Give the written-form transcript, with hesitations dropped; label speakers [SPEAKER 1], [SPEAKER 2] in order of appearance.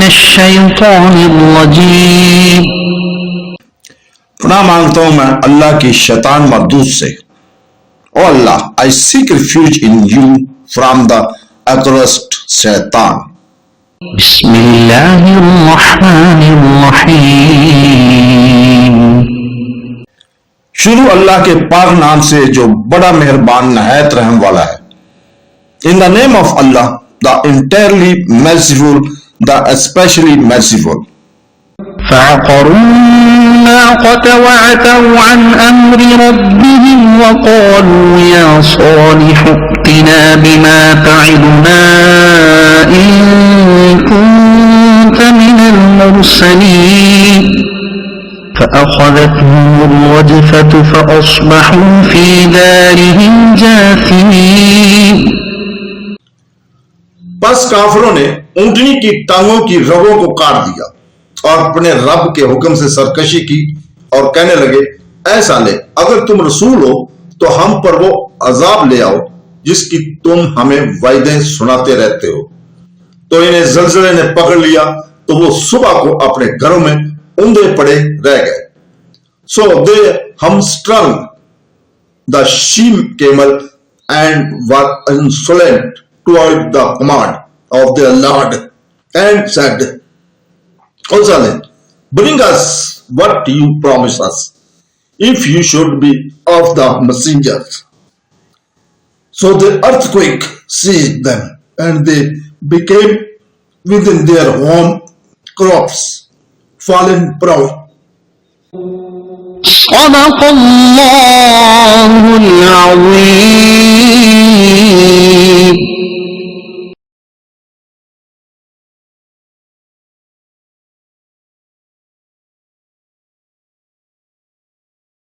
[SPEAKER 1] मिनश्शैतानिर रजीम।
[SPEAKER 2] पनाह मांगता हूं मैं अल्लाह की शैतान मरदूद से। O Allah, I seek refuge in you from the accursed Shaitan.
[SPEAKER 1] बिस्मिल्लाहिर्रहमानिर्रहीम।
[SPEAKER 2] शुरू अल्लाह के पाक नाम से जो बड़ा मेहरबान नहायत रहम वाला है। In the name of Allah, the entirely merciful, the especially merciful.
[SPEAKER 1] فعقروا الناقة وعتوا عن أمر ربهم وقالوا يا صالح ائتنا بما تعدنا إن كنت من المرسلين فأخذتهم الرجفة فأصبحوا في دارهم جاثمين।
[SPEAKER 2] बस काफिरों ने ऊंटनी की टांगों की रगों को काट दिया और अपने रब के हुक्म से सरकशी की और कहने लगे, ऐ साले, अगर तुम रसूल हो तो हम पर वो अजाब ले आओ जिसकी तुम हमें वायदे सुनाते रहते हो। तो इन्हें जलजले ने पकड़ लिया तो वो सुबह को अपने घरों में ऊंधे पड़े रह गए। सो दे hamstrung the she camel and were insolent toward the command of their Lord and said, O Saleh, bring us what you promise us, if you should be of the messengers. So the earthquake seized them, and they became within their home crops, fallen prone.
[SPEAKER 1] صدق الله العظيم।